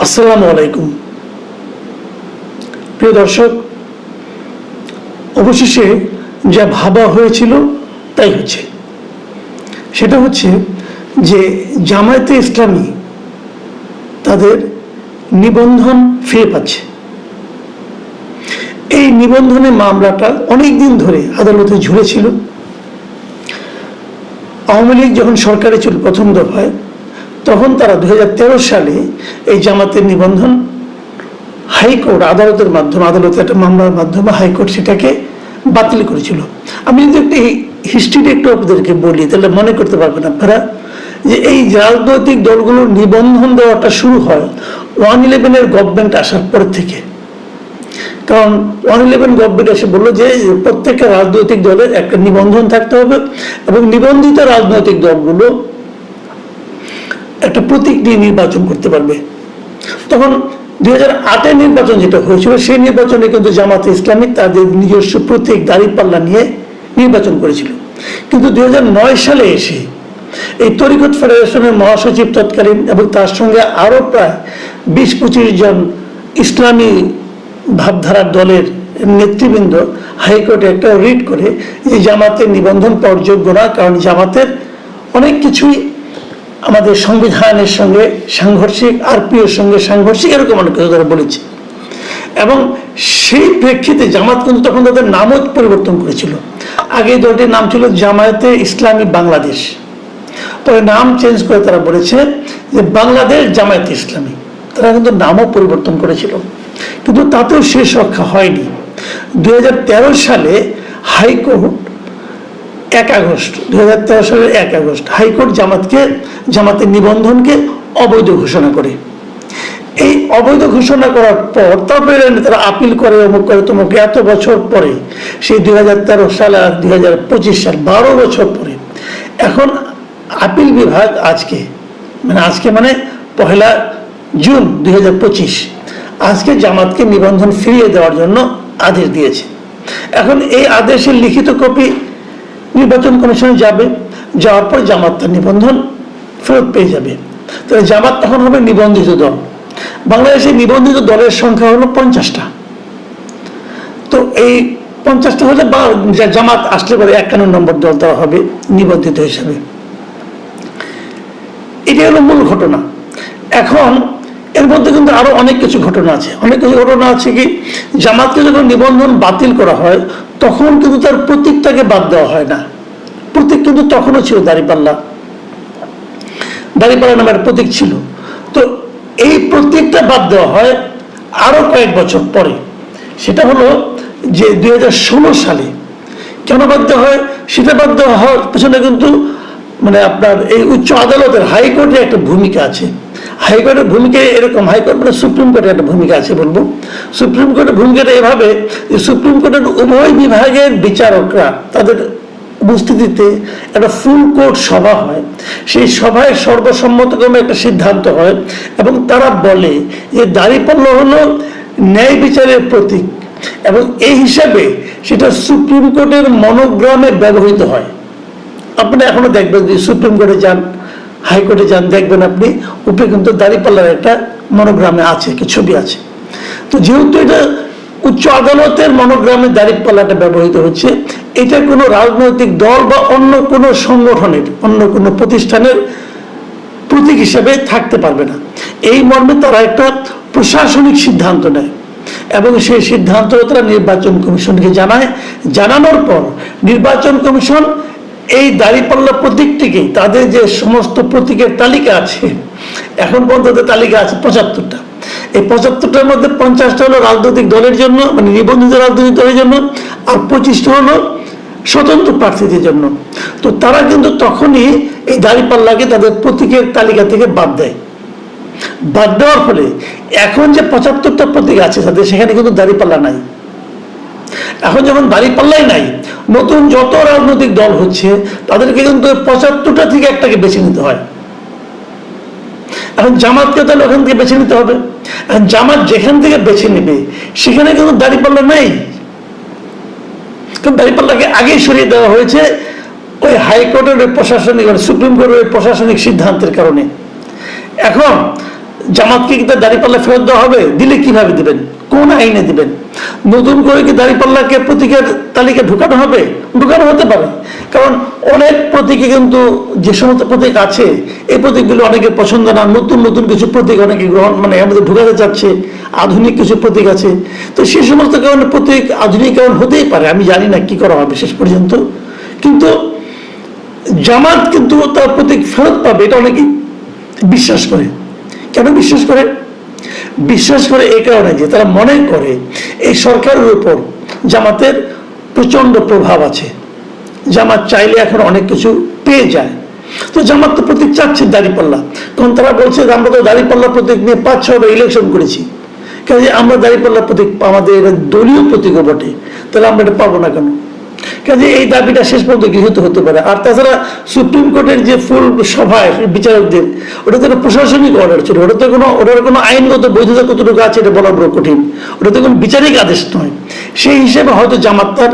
আসসালামু আলাইকুম প্রিয় দর্শক, অবশেষে যা ভাবা হয়েছিল তাই হচ্ছে। সেটা হচ্ছে যে জামায়াতে ইসলামী তাদের নিবন্ধন ফিরে পাচ্ছে। এই নিবন্ধনের মামলাটা অনেক দিন ধরে আদালতে ঝুলেছিল। আওয়ামী লীগ যখন সরকারে ছিল প্রথম দফায়, তখন তারা 2013 সালে এই জামাতের নিবন্ধন হাইকোর্ট আদালতের মাধ্যমে, আদালতে একটা মামলার মাধ্যমে হাইকোর্ট সেটাকে বাতিল করেছিল। আমি যদি একটি হিস্ট্রিটা একটু আপনাদেরকে বলি, তাহলে মনে করতে পারবেন আপনারা যে এই রাজনৈতিক দলগুলোর নিবন্ধন দেওয়াটা শুরু হয় 111-এর গভর্নমেন্ট আসার পর থেকে। কারণ 111 গভর্নমেন্ট এসে বললো যে প্রত্যেকটা রাজনৈতিক দলের একটা নিবন্ধন থাকতে হবে এবং নিবন্ধিত রাজনৈতিক দলগুলো একটা প্রতীক নিয়ে নির্বাচন করতে পারবে। তখন 2008-এর নির্বাচন যেটা হয়েছিল, সেই নির্বাচনে কিন্তু জামাতে ইসলামী তাদের নিজস্ব প্রতীক দাঁড়িপাল্লা নিয়ে নির্বাচন করেছিল। কিন্তু 2009 সালে এসে এই তরিকত ফেডারেশনের মহাসচিব তৎকালীন এবং তার সঙ্গে আরো প্রায় 20-25 জন ইসলামী ভাবধারার দলের নেতৃবৃন্দ হাইকোর্টে একটা রিট করে এই জামাতের নিবন্ধন পাওয়ার না, কারণ জামাতের অনেক কিছুই আমাদের সংবিধানের সঙ্গে সাংঘর্ষিক, আরপিওর সঙ্গে সাংঘর্ষিক, এরকম অনেক কিছু তারা বলেছে। এবং সেই প্রেক্ষিতে জামাত কিন্তু তখন তাদের নামও পরিবর্তন করেছিল। আগে দলটির নাম ছিল জামায়াতে ইসলামী বাংলাদেশ, পরে নাম চেঞ্জ করে তারা বলেছে যে বাংলাদেশ জামায়াতে ইসলামী। তারা কিন্তু নামও পরিবর্তন করেছিল, কিন্তু তাতেও শেষ রক্ষা হয়নি। 2013 সালে হাইকোর্ট 1 আগস্ট 2013 সালের 1 আগস্ট হাইকোর্ট জামাতের নিবন্ধনকে অবৈধ ঘোষণা করে। এই অবৈধ ঘোষণা করার পর তারপরে তারা আপিল করে, অমুক করে, তমুক, এত বছর পরে, সেই 2013 সাল আর 2025 সাল, 12 বছর পরে এখন আপিল বিভাগ আজকে মানে 1 জুন 2025 আজকে জামাতকে নিবন্ধন ফিরিয়ে দেওয়ার জন্য আদেশ দিয়েছে। এখন এই আদেশের লিখিত কপি নির্বাচন কমিশনে যাবে, যাওয়ার পর জামাত তার নিবন্ধন ফেরত পেয়ে যাবে। তাহলে জামাত তখন হবে নিবন্ধিত দল। বাংলাদেশে নিবন্ধিত দলের সংখ্যা হলো 50টা। তো এই 50টা হলে জামাত আসলে পরে 51 নম্বর দল তারা হবে নিবন্ধিত হিসাবে। এটা হলো মূল ঘটনা। এখন এর মধ্যে কিন্তু আরো অনেক কিছু ঘটনা আছে। কি, জামাতকে যখন নিবন্ধন বাতিল করা হয় তখন কিন্তু তার প্রতীকটাকে বাদ দেওয়া হয় না। প্রতীক কিন্তু তখনও ছিল দাঁড়িপাল্লা নামের প্রতীক ছিল। তো এই প্রতীকটা বাদ দেওয়া হয় আরো কয়েক বছর পরে। সেটা হলো যে 2016 সালে। কেন বাদ দেওয়া হয়? সেটা বাদ দেওয়া হওয়ার পেছনে কিন্তু আপনার এই উচ্চ আদালতের, হাইকোর্টের একটা ভূমিকা আছে। হাইকোর্টের ভূমিকা এরকম, হাইকোর্ট সুপ্রিম কোর্টের একটা ভূমিকা আছে বলবো। সুপ্রিম কোর্টের ভূমিকাটা এভাবে যে সুপ্রিম কোর্টের উভয় বিভাগের বিচারকরা তাদের উপস্থিতিতে একটা ফুল কোর্ট সভা হয়। সেই সভায় সর্বসম্মতক্রমে একটা সিদ্ধান্ত হয় এবং তারা বলে যে দাঁড়িপাল্লা হলো ন্যায় বিচারের প্রতীক এবং এই হিসাবে সেটা সুপ্রিম কোর্টের মনোগ্রামে ব্যবহৃত হয়। আপনি এখনো দেখবেন যে সুপ্রিম কোর্টে যান, হাইকোর্টে যান, দেখবেন আপনি উপরে কিন্তু দাঁড়িপাল্লার একটা মনোগ্রামে আছে, কি ছবি আছে। তো যেহেতু এটা উচ্চ আদালতের মনোগ্রামে দাঁড়িপাল্লাটা ব্যবহৃত হচ্ছে, এটা কোনো রাজনৈতিক দল বা অন্য কোনো সংগঠনের, অন্য কোনো প্রতিষ্ঠানের প্রতীক হিসেবে থাকতে পারবে না। এই মর্মে তারা একটা প্রশাসনিক সিদ্ধান্ত নেয় এবং সেই সিদ্ধান্ত তারা নির্বাচন কমিশনকে জানায়। জানানোর পর নির্বাচন কমিশন এই দাঁড়িপাল্লা প্রতীকটিকে, তাদের যে সমস্ত প্রতীকের তালিকা আছে, এখন পর্যন্ত তালিকা আছে 75টা। এই 75টার মধ্যে 50টা হলো রাজনৈতিক দলের জন্য, নিবন্ধিত রাজনৈতিক দলের জন্য, আর 25টা হলো স্বতন্ত্র প্রার্থীদের জন্য। তো তারা কিন্তু তখনই এই দাঁড়িপাল্লাকে তাদের প্রতীকের তালিকা থেকে বাদ দেওয়ার ফলে এখন যে 75টা প্রতীক আছে তাদের, সেখানে কিন্তু দাঁড়িপাল্লা নাই। এখন যখন দাঁড়িপাল্লাই নাই, নতুন যত রাজনৈতিক দল হচ্ছে তাদেরকে কিন্তু 75টা থেকে একটাকে বেছে নিতে হয়। এখন জামাতকে তাহলে ওখান থেকে বেছে নিতে হবে। জামাত যেখান থেকে বেছে নেবে সেখানে কিন্তু দাঁড়িপাল্লা নেই, কারণ দাঁড়িপাল্লাকে আগেই সরিয়ে দেওয়া হয়েছে ওই হাইকোর্টের প্রশাসনিক, সুপ্রিম কোর্টের প্রশাসনিক সিদ্ধান্তের কারণে। এখন জামাতকে কি তার দাঁড়িপাল্লা ফেরত দেওয়া হবে? দিলে কিভাবে দিবেন, কোন আইনে দিবেন? নতুন করে কি দাঁড়িপাল্লাকে প্রতীকের তালিকা ঢুকানো হবে? ঢুকানো হতে পারে, কারণ অনেক প্রতীকে কিন্তু যে সমস্ত প্রতীক আছে এই প্রতীকগুলো অনেকে পছন্দ না, নতুন নতুন কিছু প্রতীক অনেকে গ্রহণ মানে আমাদের ঢুকাতে চাচ্ছে, আধুনিক কিছু প্রতীক আছে, তো সেই সমস্ত কারণে প্রতীক আধুনিকরণ হতেই পারে। আমি জানি না কি করা হবে শেষ পর্যন্ত, কিন্তু জামাত কিন্তু তার প্রতীক ফেরত পাবে এটা অনেকেই বিশ্বাস করে। কেন বিশ্বাস করে? বিশ্বাস করে এই কারণে যে তারা মনে করে এই সরকারের উপর জামাতের প্রচন্ড প্রভাব আছে, জামাত চাইলে এখন অনেক কিছু পেয়ে যায়। তো জামাত তো প্রতীক চাচ্ছে দাঁড়িপাল্লা, কারণ তারা বলছে আমরা তো দাঁড়িপাল্লা প্রতীক নিয়ে 5-6বার ইলেকশন করেছি, কাজে আমরা দাঁড়িপাল্লা প্রতীক আমাদের দলীয় প্রতীকও বটে, তাহলে আমরা এটা পাবো না কেন? কাজে এই দাবিটা শেষ পর্যন্ত গৃহীত হতে পারে। আর তাছাড়া সুপ্রিম কোর্টের যে ফুল সভায় বিচারকদের, ওটা তো প্রশাসনিক অর্ডার ছিল, ওটার কোনো আইনগত বৈধতা কতটুকু আছে এটা বলা বড় কঠিন, ওটা তো কোনো বিচারিক আদেশ নয়। সেই হিসেবে হয়তো জামাত তার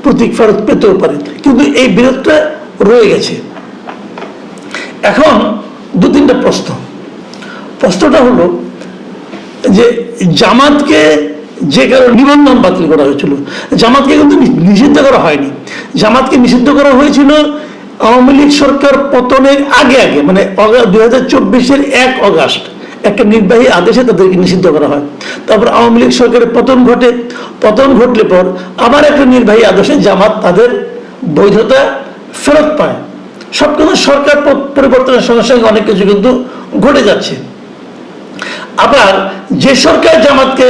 প্রতীক ফেরত পেতেও পারে, কিন্তু এই বিরোধটা রয়ে গেছে। এখন 2-3টা প্রশ্নটা হলো যে জামাতকে যে কারণে নিবন্ধন বাতিল করা হয়েছিল, জামাতকে কিন্তু নিষিদ্ধ করা হয়নি। জামাতকে নিষিদ্ধ করা হয়েছিল আওয়ামী লীগ সরকার পতনের আগে মানে 2024-এর 1 অগাস্ট একটা নির্বাহী আদেশে তাদেরকে নিষিদ্ধ করা হয়। তারপর আওয়ামী লীগ সরকারের পতন ঘটলে পর আবার একটা নির্বাহী আদেশে জামাত তাদের বৈধতা ফেরত পায়। সব কিন্তু সরকার পরিবর্তনের সঙ্গে সঙ্গে অনেক কিছু কিন্তু ঘটে যাচ্ছে। আবার যে সরকার জামাতকে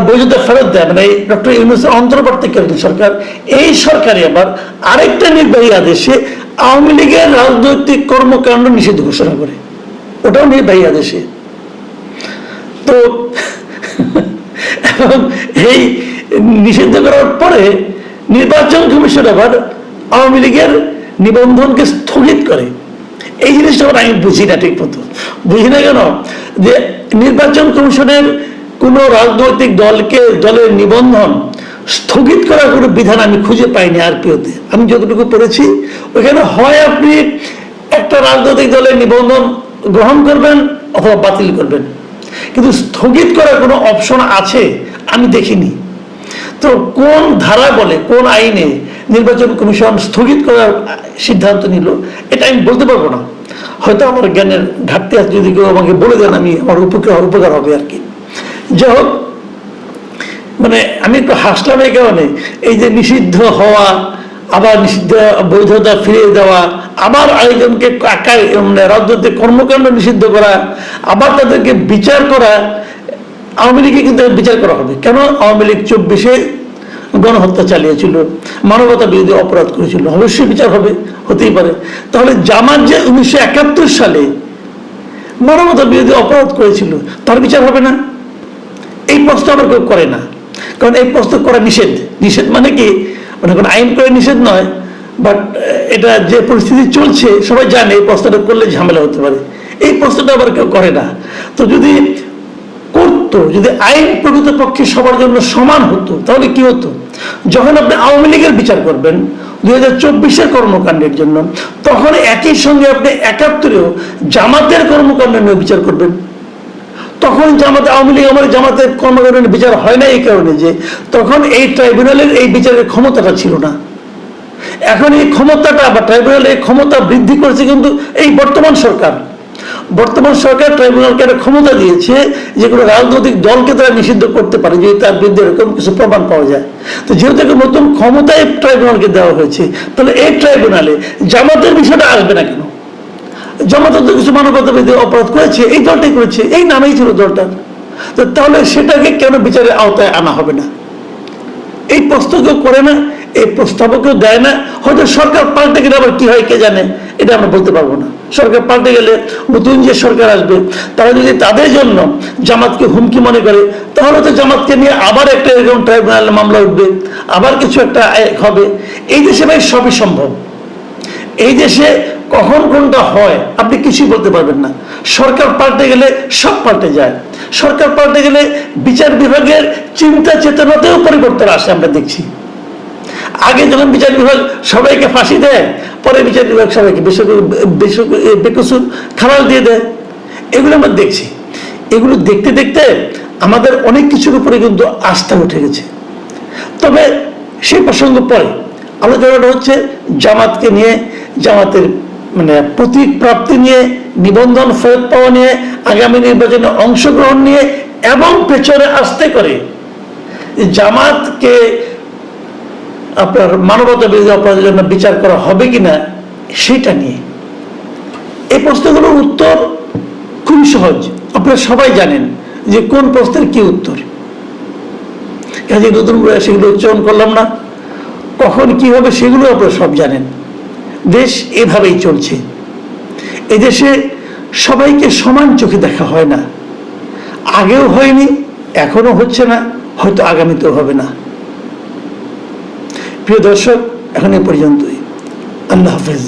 বৈধতা ফেরত দেয়, মানে ডক্টর ইউনূসের অন্তর্বর্তীকালীন সরকার, এই সরকারই আবার আরেকটা নির্বাহী আদেশে আওয়ামী লীগের রাজনৈতিক কর্মকাণ্ড নিষিদ্ধ ঘোষণা করে, ওটাও নির্বাহী আদেশে। তো এবং এই নিষিদ্ধ করার পরে নির্বাচন কমিশন আবার আওয়ামী লীগের নিবন্ধনকে স্থগিত করে। এই জিনিসটা আবার আমি বুঝি না, ঠিক মতো বুঝি না। কেন? যে নির্বাচন কমিশনের কোন রাজনৈতিক দলের নিবন্ধন স্থগিত করার কোনো বিধান আমি খুঁজে পাইনি আরপিওতে। আমি যতটুকু পড়েছি ওখানে হয় আপনি একটা রাজনৈতিক দলের নিবন্ধন গ্রহণ করবেন অথবা বাতিল করবেন, কিন্তু স্থগিত করার কোনো অপশন আছে আমি দেখিনি। তো কোন ধারা বলে, কোন আইনে নির্বাচন কমিশন স্থগিত করার সিদ্ধান্ত নিল এটা আমি বলতে পারবো না। হয়তো আমার জ্ঞানের ঘাটতি আছে, যদি কেউ আমাকে বলে দেন আমার উপকার হবে আর কি। যাই হোক, মানে আমি একটু হাসলাম এই কারণে, এই যে নিষিদ্ধ হওয়া, আবার নিষিদ্ধ বৈধতা ফিরিয়ে দেওয়া, আবার আরেকজনকে মানে রাজনৈতিক কর্মকাণ্ড নিষিদ্ধ করা, আবার তাদেরকে বিচার করা। আওয়ামী লীগকে কিন্তু বিচার করা হবে কেন? আওয়ামী লীগ 24-এ গণহত্যা চালিয়েছিল, মানবতা বিরোধী অপরাধ করেছিল, অবশ্যই বিচার হতেই পারে। তাহলে জামাত যে 1971 সালে মানবতা বিরোধী অপরাধ করেছিল তার বিচার হবে না? এই প্রশ্ন আবার কেউ করে না, কারণ এই প্রশ্ন করা নিষেধ মানে কি, মানে কোনো আইন করে নিষেধ নয়, বাট এটা যে পরিস্থিতি চলছে সবাই জানে এই প্রশ্নটা করলে ঝামেলা হতে পারে, এই প্রশ্নটা আবার কেউ করে না। তো যদি করতো, যদি আইন প্রকৃতপক্ষে সবার জন্য সমান হতো, তাহলে কি হতো? যখন আপনি আওয়ামী লীগের বিচার করবেন 2024-এর কর্মকাণ্ডের জন্য, তখন একই সঙ্গে আপনি 71-এও জামাতের কর্মকাণ্ড নিয়ে বিচার করবেন। তখন আওয়ামী লীগ জামাতের কর্মকাণ্ডের বিচার হয় না এই কারণে যে তখন এই ট্রাইব্যুনালের এই বিচারের ক্ষমতাটা ছিল না। এখন এই ক্ষমতাটা বা ট্রাইব্যুনালের ক্ষমতা বৃদ্ধি করেছে কিন্তু এই বর্তমান সরকার ট্রাইব্যুনালকে একটা ক্ষমতা দিয়েছে যে কোনো রাজনৈতিক দলকে তারা নিষিদ্ধ করতে পারে যদি তার বিরুদ্ধে এরকম কিছু প্রমাণ পাওয়া যায়। তো যেহেতু একটা নতুন ক্ষমতায় ট্রাইব্যুনালকে দেওয়া হয়েছে, তাহলে এই ট্রাইব্যুনালে জামাতের বিষয়টা আসবে না কেন? জামাতের তো কিছু মানবতা বিরোধী অপরাধ করেছে, এই দলটাই করেছে, এই নামেই ছিল দলটার, তো তাহলে সেটাকে কেন বিচারের আওতায় আনা হবে না? এই প্রশ্ন কেউ করে না, এই প্রস্তাবও কেউ দেয় না। হয়তো সরকার পাল্টে গেলে আবার কি হয় কে জানে, এটা আমরা বলতে পারবো না। সরকার পাল্টে গেলে নতুন যে সরকার আসবে তারা যদি তাদের জন্য জামাতকে হুমকি মনে করে, তাহলে তো জামাতকে নিয়ে আবার একটা এরকম ট্রাইব্যুনালে মামলা উঠবে, আবার কিছু একটা হবে। এই দেশে ভাই সবই সম্ভব, এই দেশে কখন কোনটা হয় আপনি কিছুই বলতে পারবেন না। সরকার পাল্টে গেলে সব পাল্টে যায়, সরকার পাল্টে গেলে বিচার বিভাগের চিন্তা চেতনাতেও পরিবর্তন আসে। আমরা দেখছি আগে যখন বিচার বিভাগ সবাইকে ফাঁসি দেয়, পরে বিচার বিভাগ সবাইকে বেকসুর খালাল দিয়ে দেয়, এগুলো আমরা দেখছি। এগুলো দেখতে দেখতে আমাদের অনেক কিছুর উপরে কিন্তু আস্থা উঠে গেছে। তবে সেই প্রসঙ্গ পরে আলোচনাটা হচ্ছে জামাতকে নিয়ে, জামাতের মানে প্রতীক প্রাপ্তি নিয়ে, নিবন্ধন ফেরত পাওয়া নিয়ে, আগামী নির্বাচনে অংশগ্রহণ নিয়ে, এবং পেছনে আসতে করে জামাতকে আপনার মানবতা বিরোধী অপরাধের জন্য বিচার করা হবে কিনা সেটা নিয়ে। এই প্রশ্নগুলোর উত্তর খুবই সহজ, আপনারা সবাই জানেন যে কোন প্রশ্নের কি উত্তর। কাজে নতুন করে সেগুলো উচ্চারণ করলাম না, কখন কি হবে সেগুলো আপনারা সব জানেন। দেশ এভাবেই চলছে। এদেশে সবাইকে সমান চোখে দেখা হয় না, আগেও হয়নি, এখনো হচ্ছে না, হয়তো আগামীতেও হবে না। প্রিয় দর্শক, এখন এ পর্যন্তই। আল্লাহ হাফেজ।